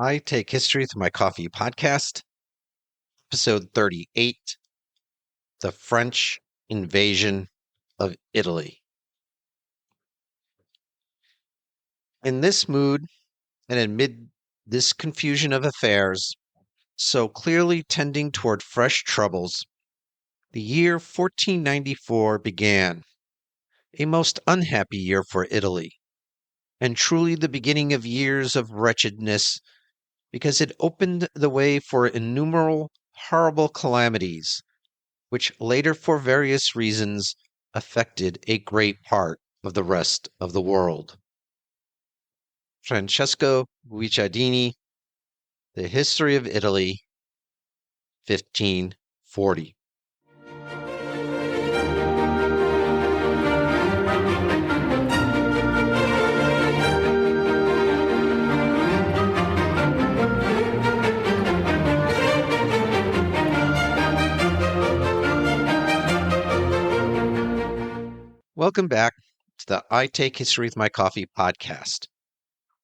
I Take History Through My Coffee podcast, episode 38, The French Invasion of Italy. In this mood, and amid this confusion of affairs, so clearly tending toward fresh troubles, the year 1494 began, a most unhappy year for Italy, and truly the beginning of years of wretchedness, because it opened the way for innumerable horrible calamities, which later, for various reasons, affected a great part of the rest of the world. Francesco Guicciardini, The History of Italy, 1540. Welcome back to the I Take History with My Coffee podcast,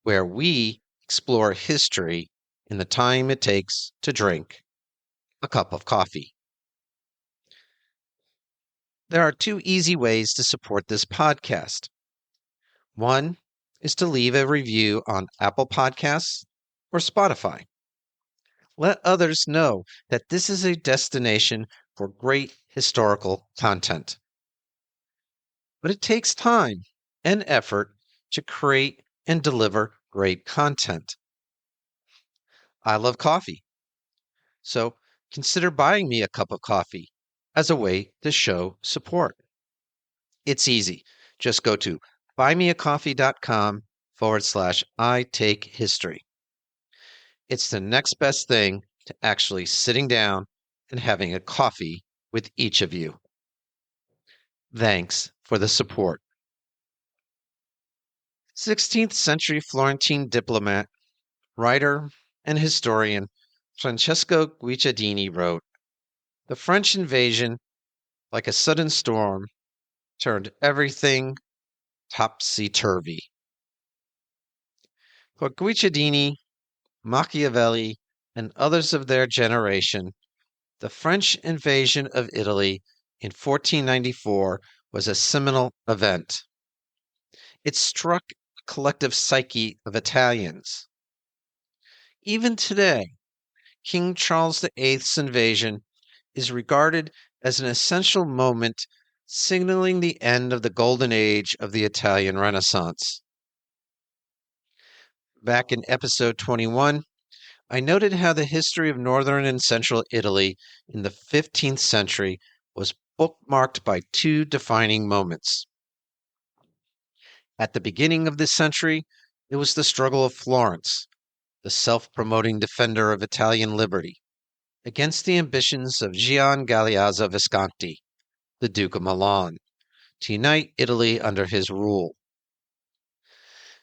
where we explore history in the time it takes to drink a cup of coffee. There are two easy ways to support this podcast. One is to leave a review on Apple Podcasts or Spotify. Let others know that this is a destination for great historical content. But it takes time and effort to create and deliver great content. I love coffee, so consider buying me a cup of coffee as a way to show support. It's easy. Just go to buymeacoffee.com/I Take History. It's the next best thing to actually sitting down and having a coffee with each of you. Thanks for the support. 16th century Florentine diplomat, writer, and historian Francesco Guicciardini wrote, "The French invasion, like a sudden storm, turned everything topsy-turvy." For Guicciardini, Machiavelli, and others of their generation, the French invasion of Italy in 1494 was a seminal event. It struck the collective psyche of Italians. Even today, King Charles VIII's invasion is regarded as an essential moment signaling the end of the golden age of the Italian Renaissance. Back in episode 21, I noted how the history of northern and central Italy in the 15th century was bookmarked by two defining moments. At the beginning of this century, it was the struggle of Florence, the self-promoting defender of Italian liberty, against the ambitions of Gian Galeazzo Visconti, the Duke of Milan, to unite Italy under his rule.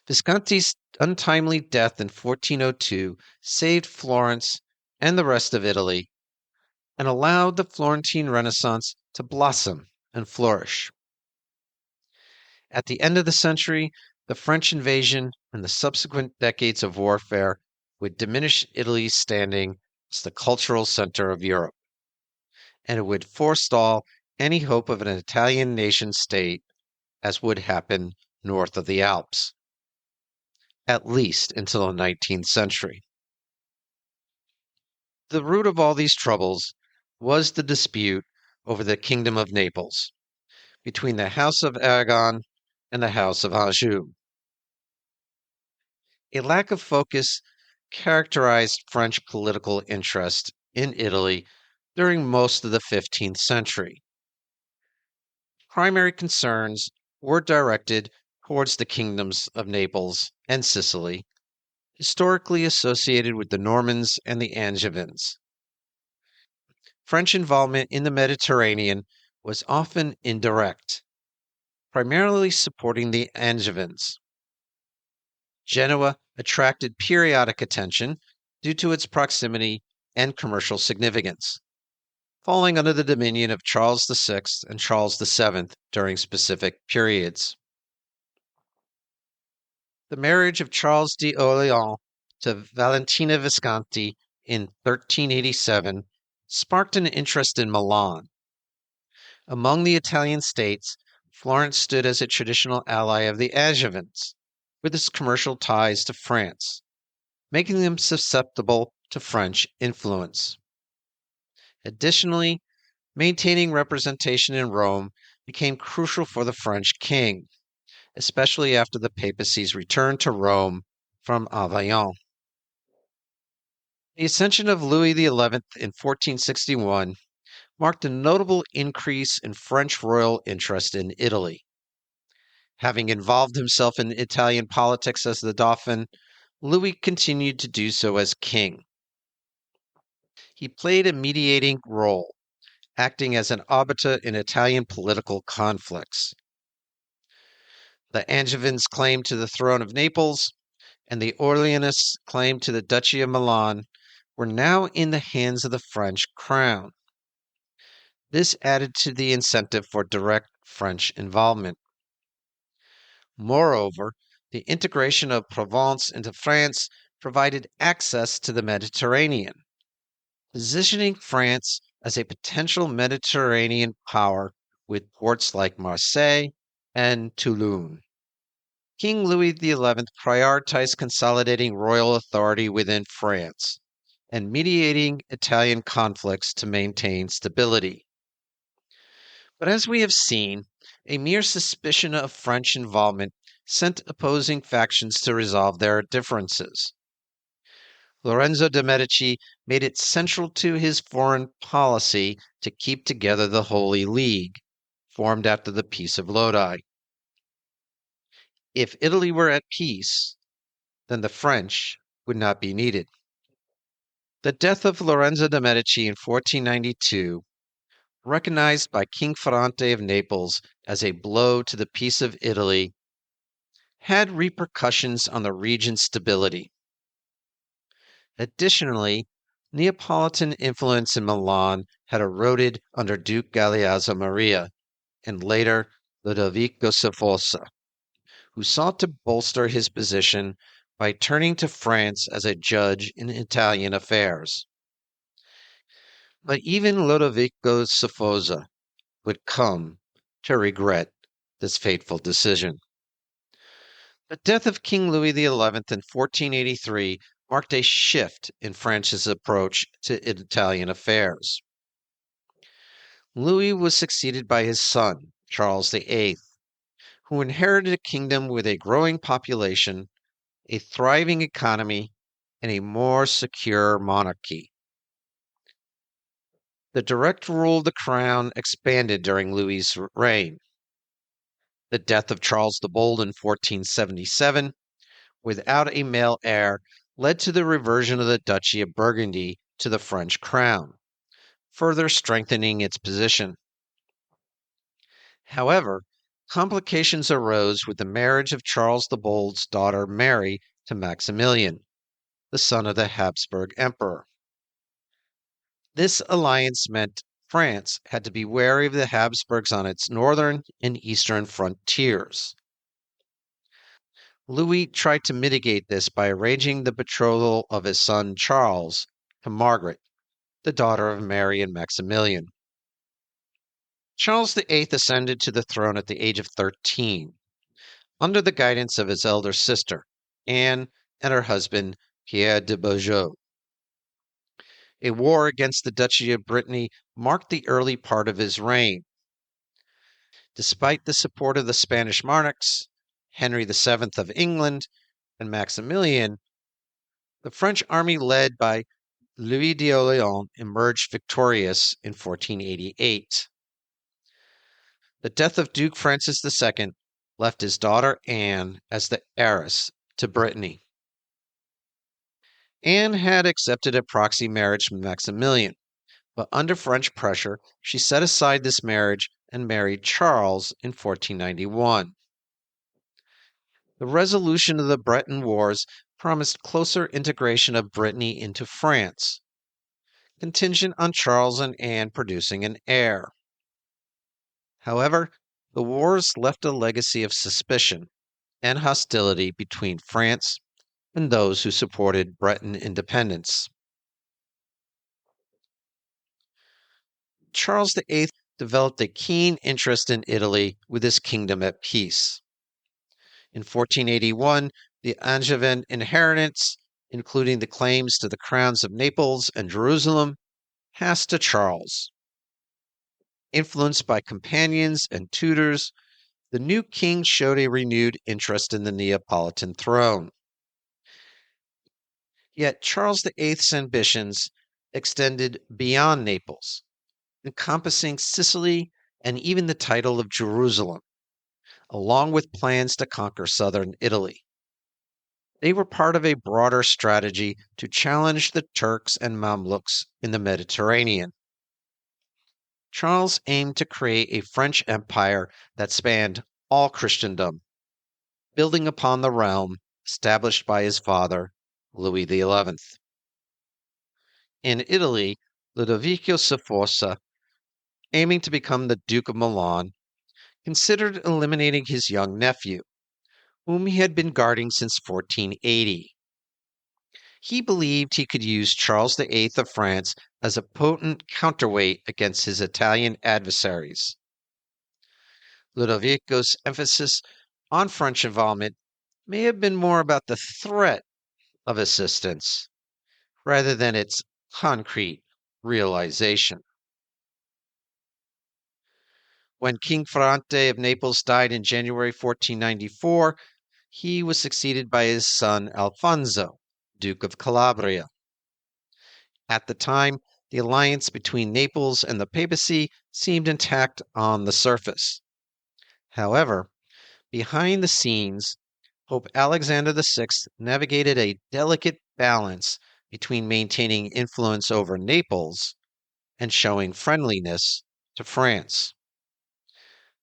Visconti's untimely death in 1402 saved Florence and the rest of Italy and allowed the Florentine Renaissance to blossom and flourish. At the end of the century, the French invasion and the subsequent decades of warfare would diminish Italy's standing as the cultural center of Europe, and it would forestall any hope of an Italian nation-state, as would happen north of the Alps, at least until the 19th century. The root of all these troubles was the dispute over the Kingdom of Naples between the House of Aragon and the House of Anjou. A lack of focus characterized French political interest in Italy during most of the 15th century. Primary concerns were directed towards the kingdoms of Naples and Sicily, historically associated with the Normans and the Angevins. French involvement in the Mediterranean was often indirect, primarily supporting the Angevins. Genoa attracted periodic attention due to its proximity and commercial significance, falling under the dominion of Charles VI and Charles VII during specific periods. The marriage of Charles d'Orléans to Valentina Visconti in 1387 sparked an interest in Milan. Among the Italian states, Florence stood as a traditional ally of the Angevins, with its commercial ties to France, making them susceptible to French influence. Additionally, maintaining representation in Rome became crucial for the French king, especially after the papacy's return to Rome from Avignon. The ascension of Louis XI in 1461 marked a notable increase in French royal interest in Italy. Having involved himself in Italian politics as the Dauphin, Louis continued to do so as king. He played a mediating role, acting as an arbiter in Italian political conflicts. The Angevins' claim to the throne of Naples and the Orleanists' claim to the Duchy of Milan were now in the hands of the French crown. This added to the incentive for direct French involvement. Moreover, the integration of Provence into France provided access to the Mediterranean, positioning France as a potential Mediterranean power with ports like Marseille and Toulon. King Louis XI prioritized consolidating royal authority within France and mediating Italian conflicts to maintain stability. But as we have seen, a mere suspicion of French involvement sent opposing factions to resolve their differences. Lorenzo de' Medici made it central to his foreign policy to keep together the Holy League, formed after the Peace of Lodi. If Italy were at peace, then the French would not be needed. The death of Lorenzo de' Medici in 1492, recognized by King Ferrante of Naples as a blow to the peace of Italy, had repercussions on the region's stability. Additionally, Neapolitan influence in Milan had eroded under Duke Galeazzo Maria and later Ludovico Sforza, who sought to bolster his position by turning to France as a judge in Italian affairs. But even Ludovico Sforza would come to regret this fateful decision. The death of King Louis XI in 1483 marked a shift in France's approach to Italian affairs. Louis was succeeded by his son, Charles VIII, who inherited a kingdom with a growing population, a thriving economy, and a more secure monarchy. The direct rule of the crown expanded during Louis's reign. The death of Charles the Bold in 1477, without a male heir, led to the reversion of the Duchy of Burgundy to the French crown, further strengthening its position. However, complications arose with the marriage of Charles the Bold's daughter Mary to Maximilian, the son of the Habsburg Emperor. This alliance meant France had to be wary of the Habsburgs on its northern and eastern frontiers. Louis tried to mitigate this by arranging the betrothal of his son Charles to Margaret, the daughter of Mary and Maximilian. Charles VIII ascended to the throne at the age of 13, under the guidance of his elder sister, Anne, and her husband, Pierre de Beaujeu. A war against the Duchy of Brittany marked the early part of his reign. Despite the support of the Spanish monarchs, Henry VII of England, and Maximilian, the French army led by Louis d'Orléans emerged victorious in 1488. The death of Duke Francis II left his daughter Anne as the heiress to Brittany. Anne had accepted a proxy marriage from Maximilian, but under French pressure, she set aside this marriage and married Charles in 1491. The resolution of the Breton Wars promised closer integration of Brittany into France, contingent on Charles and Anne producing an heir. However, the wars left a legacy of suspicion and hostility between France and those who supported Breton independence. Charles VIII developed a keen interest in Italy with his kingdom at peace. In 1481, the Angevin inheritance, including the claims to the crowns of Naples and Jerusalem, passed to Charles. Influenced by companions and tutors, the new king showed a renewed interest in the Neapolitan throne. Yet Charles VIII's ambitions extended beyond Naples, encompassing Sicily and even the title of Jerusalem, along with plans to conquer southern Italy. They were part of a broader strategy to challenge the Turks and Mamluks in the Mediterranean. Charles aimed to create a French empire that spanned all Christendom, building upon the realm established by his father, Louis XI. In Italy, Ludovico Sforza, aiming to become the Duke of Milan, considered eliminating his young nephew, whom he had been guarding since 1480. He believed he could use Charles VIII of France as a potent counterweight against his Italian adversaries. Ludovico's emphasis on French involvement may have been more about the threat of assistance rather than its concrete realization. When King Ferrante of Naples died in January 1494, he was succeeded by his son Alfonso, Duke of Calabria. At the time, the alliance between Naples and the papacy seemed intact on the surface. However, behind the scenes, Pope Alexander VI navigated a delicate balance between maintaining influence over Naples and showing friendliness to France.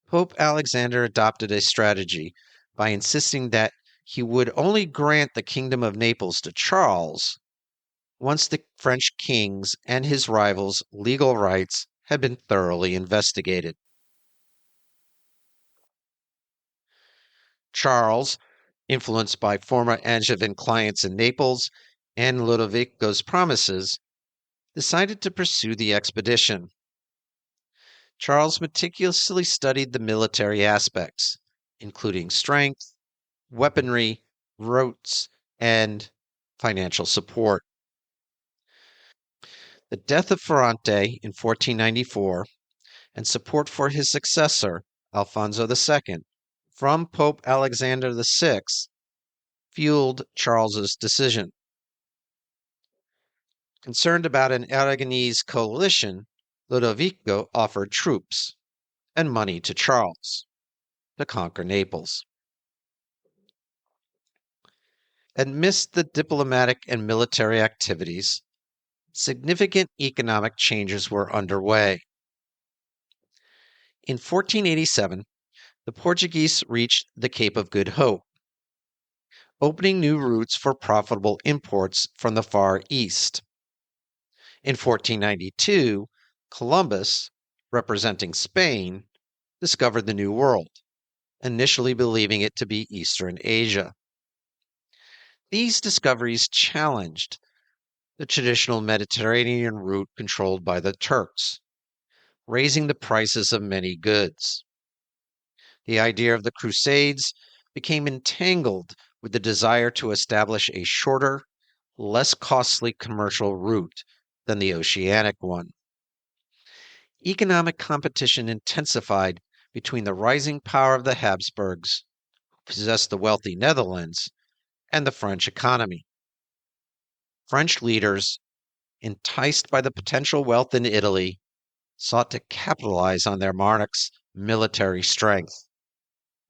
Pope Alexander adopted a strategy by insisting that he would only grant the Kingdom of Naples to Charles once the French king's and his rivals' legal rights had been thoroughly investigated. Charles, influenced by former Angevin clients in Naples and Ludovico's promises, decided to pursue the expedition. Charles meticulously studied the military aspects, including strength, weaponry, routes, and financial support. The death of Ferrante in 1494 and support for his successor, Alfonso II, from Pope Alexander VI, fueled Charles's decision. Concerned about an Aragonese coalition, Ludovico offered troops and money to Charles to conquer Naples. Amidst the diplomatic and military activities, significant economic changes were underway. In 1487, the Portuguese reached the Cape of Good Hope, opening new routes for profitable imports from the Far East. In 1492, Columbus, representing Spain, discovered the New World, initially believing it to be Eastern Asia. These discoveries challenged the traditional Mediterranean route controlled by the Turks, raising the prices of many goods. The idea of the Crusades became entangled with the desire to establish a shorter, less costly commercial route than the oceanic one. Economic competition intensified between the rising power of the Habsburgs, who possessed the wealthy Netherlands, and the French economy. French leaders, enticed by the potential wealth in Italy, sought to capitalize on their monarch's military strength.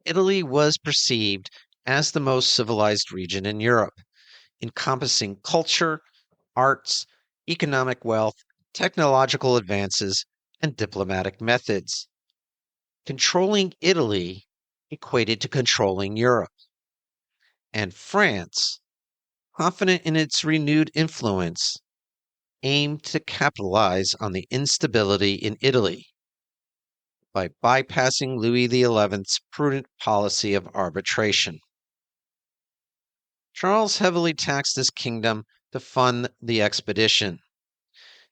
Italy was perceived as the most civilized region in Europe, encompassing culture, arts, economic wealth, technological advances, and diplomatic methods. Controlling Italy equated to controlling Europe. And France, confident in its renewed influence, aimed to capitalize on the instability in Italy by bypassing Louis XI's prudent policy of arbitration. Charles heavily taxed his kingdom to fund the expedition,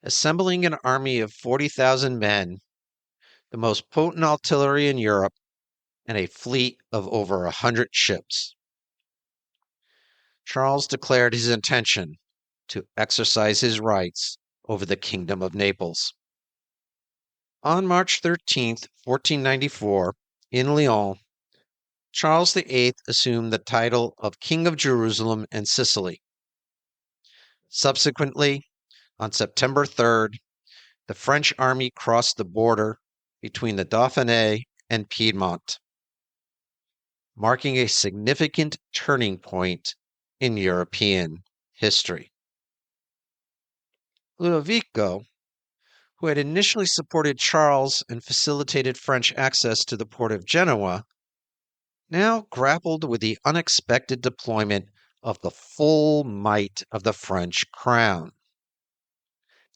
assembling an army of 40,000 men, the most potent artillery in Europe, and a fleet of over 100 ships. Charles declared his intention to exercise his rights over the Kingdom of Naples. On March 13, 1494, in Lyon, Charles VIII assumed the title of King of Jerusalem and Sicily. Subsequently, on September 3rd, the French army crossed the border between the Dauphiné and Piedmont, marking a significant turning point in European history. Ludovico, who had initially supported Charles and facilitated French access to the port of Genoa, now grappled with the unexpected deployment of the full might of the French crown.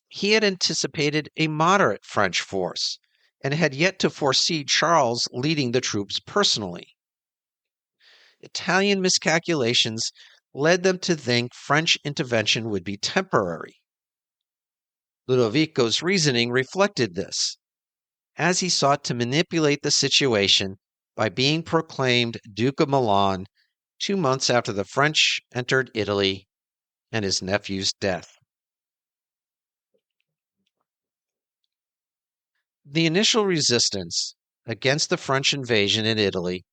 He had anticipated a moderate French force and had yet to foresee Charles leading the troops personally. Italian miscalculations led them to think French intervention would be temporary. Ludovico's reasoning reflected this, as he sought to manipulate the situation by being proclaimed Duke of Milan 2 months after the French entered Italy and his nephew's death. The initial resistance against the French invasion in Italy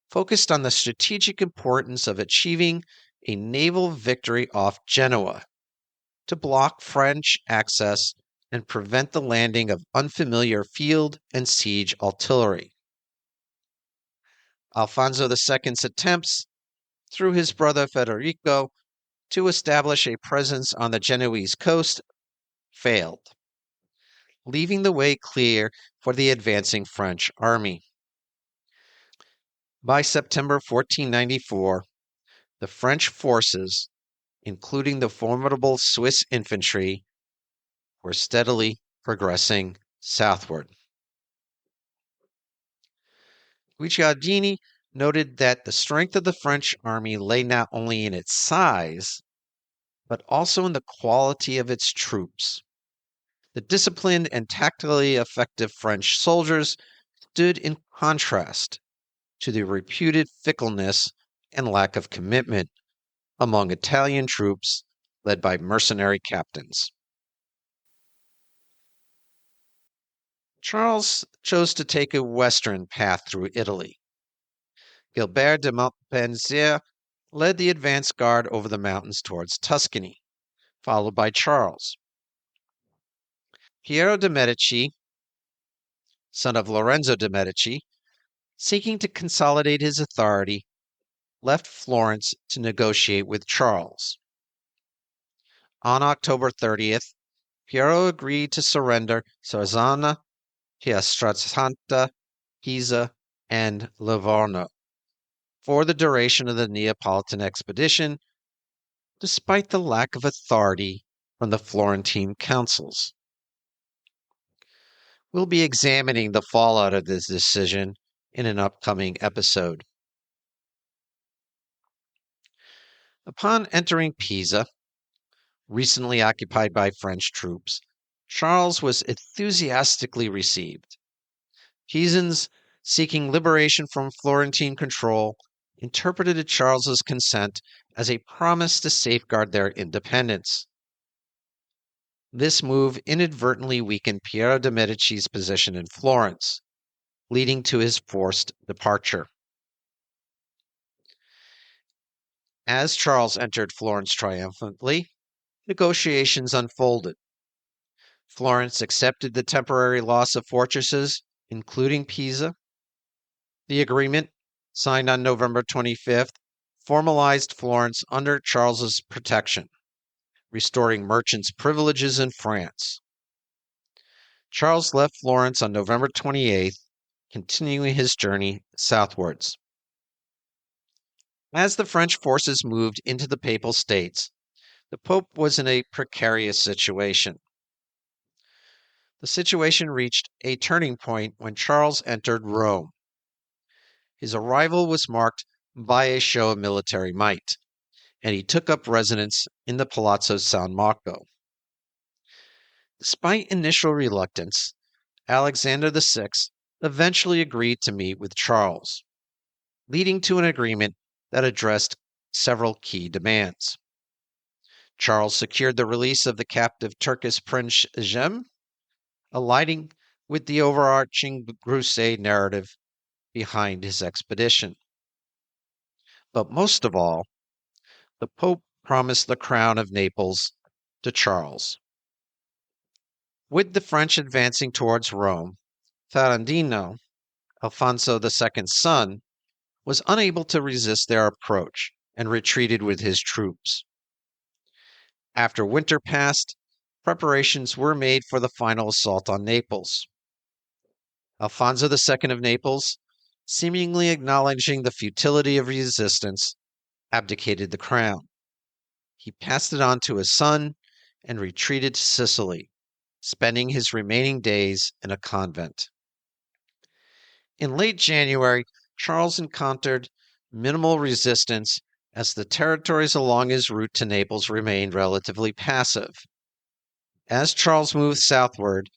focused on the strategic importance of achieving a naval victory off Genoa to block French access and prevent the landing of unfamiliar field and siege artillery. Alfonso II's attempts, through his brother Federico, to establish a presence on the Genoese coast failed, leaving the way clear for the advancing French army. By September 1494, the French forces, including the formidable Swiss infantry, were steadily progressing southward. Guicciardini noted that the strength of the French army lay not only in its size, but also in the quality of its troops. The disciplined and tactically effective French soldiers stood in contrast to the reputed fickleness and lack of commitment among Italian troops led by mercenary captains. Charles chose to take a western path through Italy. Gilbert de Montpensier led the advance guard over the mountains towards Tuscany, followed by Charles. Piero de' Medici, son of Lorenzo de' Medici, seeking to consolidate his authority, left Florence to negotiate with Charles. On October 30th, Piero agreed to surrender Sarzana, Pietrasanta, Pisa, and Livorno for the duration of the Neapolitan expedition, despite the lack of authority from the Florentine councils. We'll be examining the fallout of this decision in an upcoming episode. Upon entering Pisa, recently occupied by French troops, Charles was enthusiastically received. Pisans, seeking liberation from Florentine control, interpreted Charles's consent as a promise to safeguard their independence. This move inadvertently weakened Piero de' Medici's position in Florence, leading to his forced departure. As Charles entered Florence triumphantly, negotiations unfolded. Florence accepted the temporary loss of fortresses, including Pisa. The agreement, signed on November 25th, formalized Florence under Charles's protection, restoring merchants' privileges in France. Charles left Florence on November 28th, continuing his journey southwards. As the French forces moved into the Papal States, the Pope was in a precarious situation. The situation reached a turning point when Charles entered Rome. His arrival was marked by a show of military might, and he took up residence in the Palazzo San Marco. Despite initial reluctance, Alexander VI eventually agreed to meet with Charles, leading to an agreement that addressed several key demands. Charles secured the release of the captive Turkish Prince Jem, aligning with the overarching crusade narrative behind his expedition. But most of all, the Pope promised the crown of Naples to Charles. With the French advancing towards Rome, Ferrandino, Alfonso II's son, was unable to resist their approach and retreated with his troops. After winter passed, preparations were made for the final assault on Naples. Alfonso II of Naples, seemingly acknowledging the futility of resistance, abdicated the crown. He passed it on to his son and retreated to Sicily, spending his remaining days in a convent. In late January, Charles encountered minimal resistance as the territories along his route to Naples remained relatively passive. As Charles moved southward,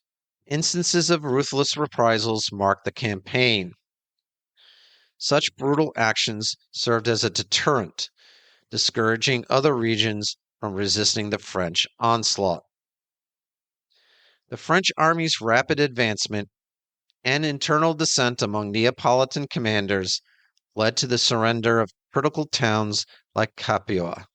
instances of ruthless reprisals marked the campaign. Such brutal actions served as a deterrent, discouraging other regions from resisting the French onslaught. The French army's rapid advancement and internal dissent among Neapolitan commanders led to the surrender of critical towns like Capua.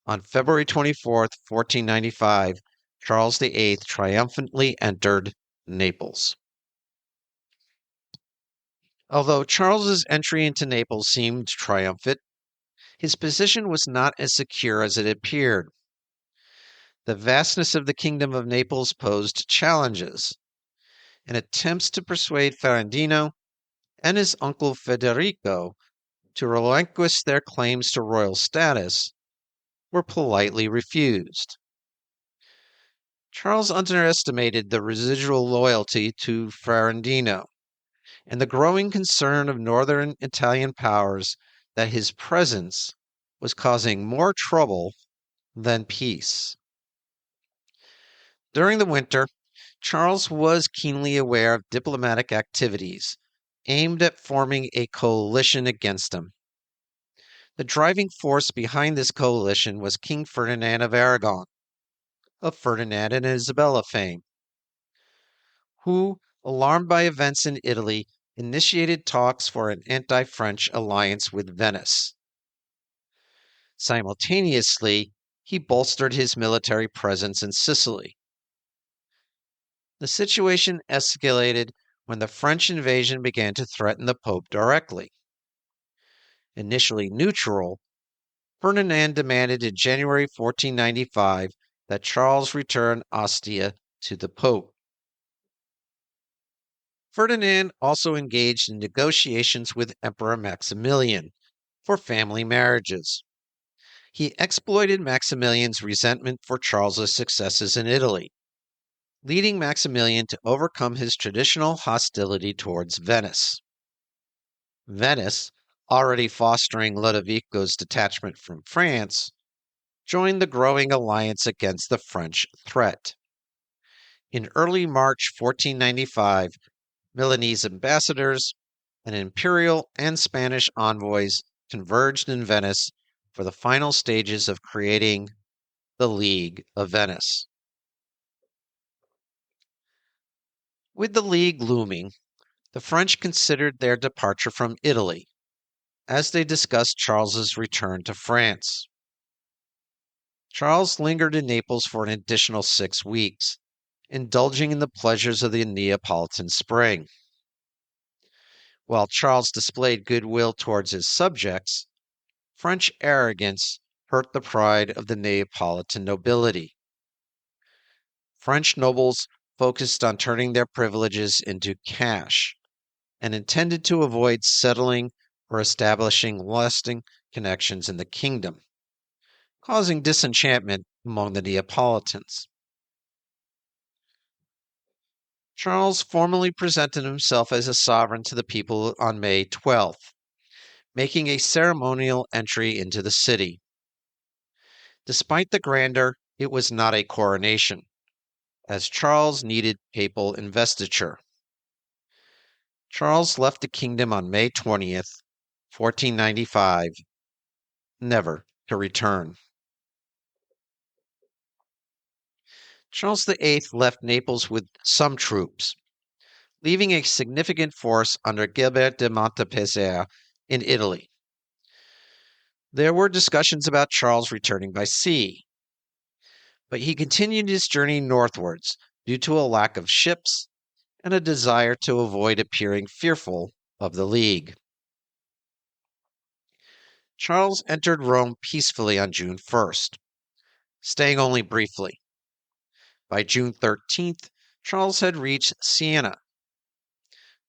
On February 24, 1495, Charles VIII triumphantly entered Naples. Although Charles's entry into Naples seemed triumphant, his position was not as secure as it appeared. The vastness of the Kingdom of Naples posed challenges, and attempts to persuade Ferrandino and his uncle Federico to relinquish their claims to royal status were politely refused. Charles underestimated the residual loyalty to Ferrandino and the growing concern of northern Italian powers that his presence was causing more trouble than peace. During the winter, Charles was keenly aware of diplomatic activities aimed at forming a coalition against him. The driving force behind this coalition was King Ferdinand of Aragon, of Ferdinand and Isabella fame, who, alarmed by events in Italy, initiated talks for an anti-French alliance with Venice. Simultaneously, he bolstered his military presence in Sicily. The situation escalated when the French invasion began to threaten the Pope directly. Initially neutral, Ferdinand demanded in January 1495 that Charles return Ostia to the Pope. Ferdinand also engaged in negotiations with Emperor Maximilian for family marriages. He exploited Maximilian's resentment for Charles's successes in Italy, leading Maximilian to overcome his traditional hostility towards Venice. Venice, already fostering Ludovico's detachment from France, joined the growing alliance against the French threat. In early March 1495, Milanese ambassadors and imperial and Spanish envoys converged in Venice for the final stages of creating the League of Venice. With the League looming, the French considered their departure from Italy as they discussed Charles's return to France. Charles lingered in Naples for an additional 6 weeks, indulging in the pleasures of the Neapolitan spring. While Charles displayed goodwill towards his subjects, French arrogance hurt the pride of the Neapolitan nobility. French nobles focused on turning their privileges into cash and intended to avoid settling or establishing lasting connections in the kingdom, causing disenchantment among the Neapolitans. Charles formally presented himself as a sovereign to the people on May 12th, making a ceremonial entry into the city. Despite the grandeur, it was not a coronation, as Charles needed papal investiture. Charles left the kingdom on May 20th, 1495, never to return. Charles VIII left Naples with some troops, leaving a significant force under Gilbert de Montpensier in Italy. There were discussions about Charles returning by sea, but he continued his journey northwards due to a lack of ships and a desire to avoid appearing fearful of the League. Charles entered Rome peacefully on June 1st, staying only briefly. By June 13th, Charles had reached Siena.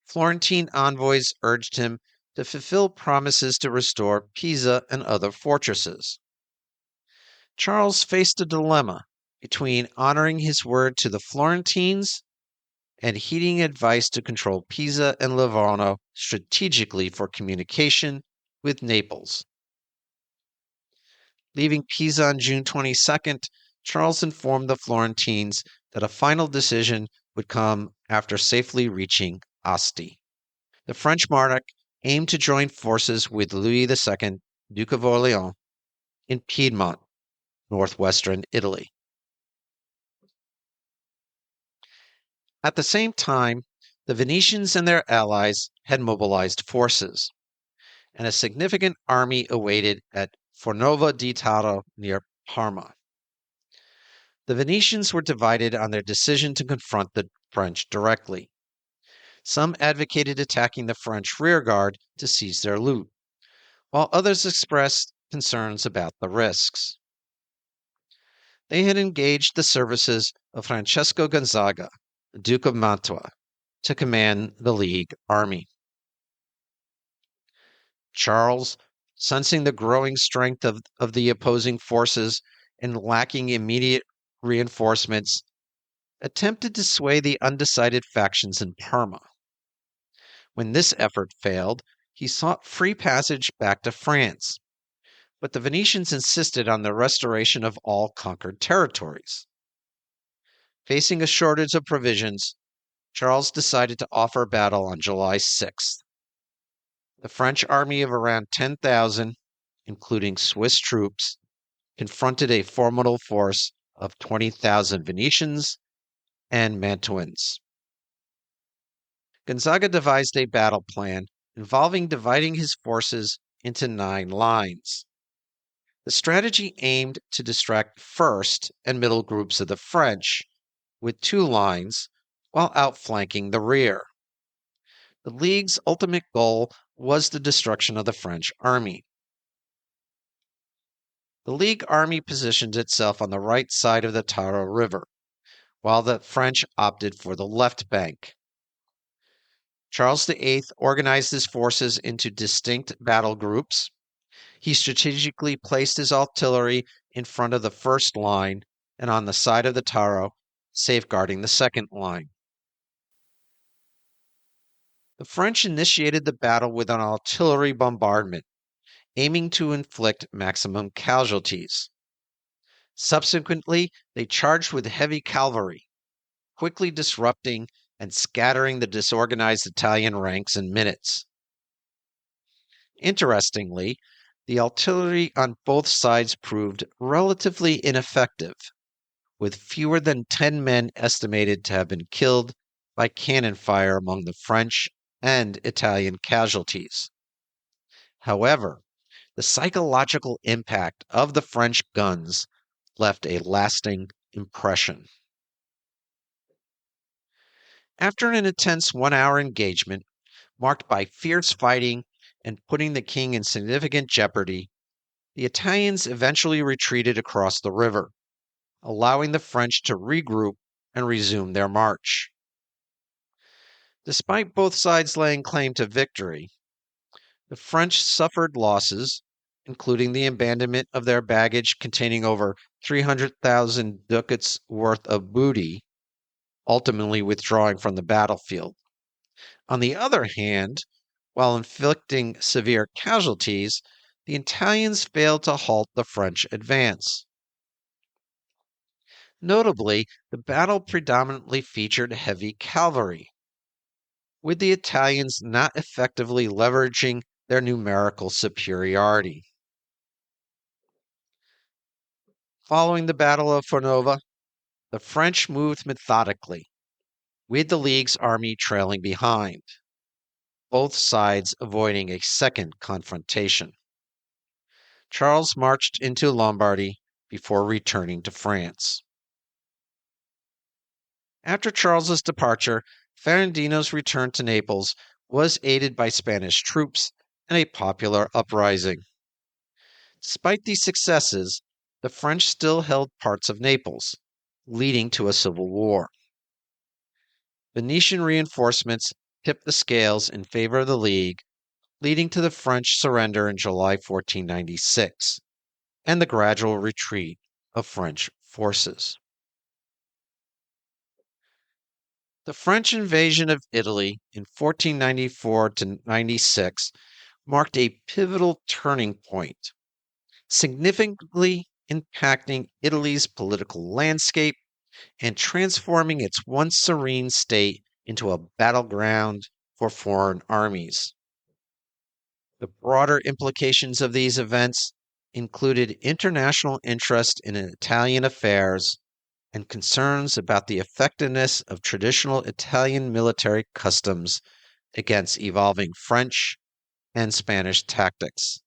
Florentine envoys urged him to fulfill promises to restore Pisa and other fortresses. Charles faced a dilemma between honoring his word to the Florentines and heeding advice to control Pisa and Livorno strategically for communication with Naples. Leaving Pisa on June 22nd, Charles informed the Florentines that a final decision would come after safely reaching Asti. The French monarch aimed to join forces with Louis II, Duke of Orleans, in Piedmont, northwestern Italy. At the same time, the Venetians and their allies had mobilized forces, and a significant army awaited at Fornova di Taro near Parma. The Venetians were divided on their decision to confront the French directly. Some advocated attacking the French rearguard to seize their loot, while others expressed concerns about the risks. They had engaged the services of Francesco Gonzaga, Duke of Mantua, to command the League army. Charles, sensing the growing strength of the opposing forces and lacking immediate reinforcements, attempted to sway the undecided factions in Parma. When this effort failed, he sought free passage back to France, but the Venetians insisted on the restoration of all conquered territories. Facing a shortage of provisions, Charles decided to offer battle on July 6th. The French army of around 10,000, including Swiss troops, confronted a formidable force of 20,000 Venetians and Mantuans. Gonzaga devised a battle plan involving dividing his forces into 9 lines. The strategy aimed to distract first and middle groups of the French with 2 lines while outflanking the rear. The League's ultimate goal was the destruction of the French army. The League army positioned itself on the right side of the Taro River, while the French opted for the left bank. Charles VIII organized his forces into distinct battle groups. He strategically placed his artillery in front of the first line and on the side of the Taro, safeguarding the second line. The French initiated the battle with an artillery bombardment, aiming to inflict maximum casualties. Subsequently, they charged with heavy cavalry, quickly disrupting and scattering the disorganized Italian ranks in minutes. Interestingly, the artillery on both sides proved relatively ineffective, with fewer than 10 men estimated to have been killed by cannon fire among the French and Italian casualties. However, the psychological impact of the French guns left a lasting impression. After an intense 1-hour engagement, marked by fierce fighting and putting the king in significant jeopardy, the Italians eventually retreated across the river, allowing the French to regroup and resume their march. Despite both sides laying claim to victory, the French suffered losses, including the abandonment of their baggage containing over 300,000 ducats worth of booty, ultimately withdrawing from the battlefield. On the other hand, While inflicting severe casualties, the Italians failed to halt the French advance. Notably, the battle predominantly featured heavy cavalry, with the Italians not effectively leveraging their numerical superiority. Following the Battle of Fornova, the French moved methodically, with the League's army trailing behind, both sides avoiding a second confrontation. Charles marched into Lombardy before returning to France. After Charles's departure, Ferrandino's return to Naples was aided by Spanish troops and a popular uprising. Despite these successes, the French still held parts of Naples, leading to a civil war. Venetian reinforcements tipped the scales in favor of the League, leading to the French surrender in July 1496 and the gradual retreat of French forces. The French invasion of Italy in 1494 to 96 marked a pivotal turning point, significantly impacting Italy's political landscape and transforming its once serene state into a battleground for foreign armies. The broader implications of these events included international interest in Italian affairs and concerns about the effectiveness of traditional Italian military customs against evolving French and Spanish tactics.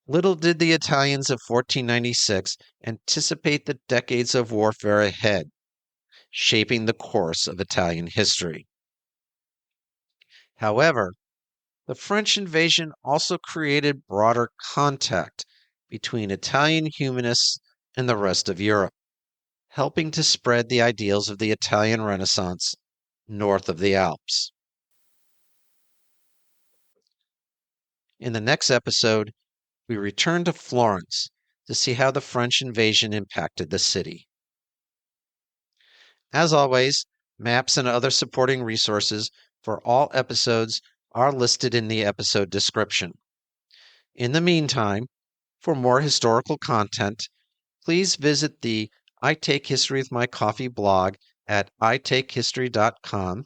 Little did the Italians of 1496 anticipate the decades of warfare ahead, shaping the course of Italian history. However, the French invasion also created broader contact between Italian humanists and the rest of Europe, helping to spread the ideals of the Italian Renaissance north of the Alps. In the next episode, we return to Florence to see how the French invasion impacted the city. As always, maps and other supporting resources for all episodes are listed in the episode description. In the meantime, for more historical content, please visit the I Take History with My Coffee blog at itakehistory.com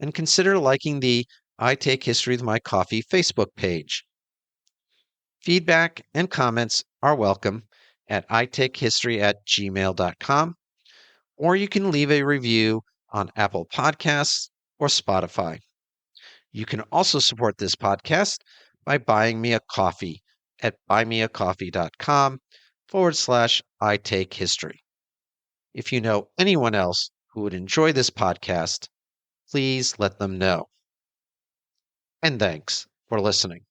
and consider liking the I Take History with My Coffee Facebook page. Feedback and comments are welcome at itakehistory@gmail.com, or you can leave a review on Apple Podcasts or Spotify. You can also support this podcast by buying me a coffee at buymeacoffee.com/itakehistory. If you know anyone else who would enjoy this podcast, please let them know. And thanks for listening.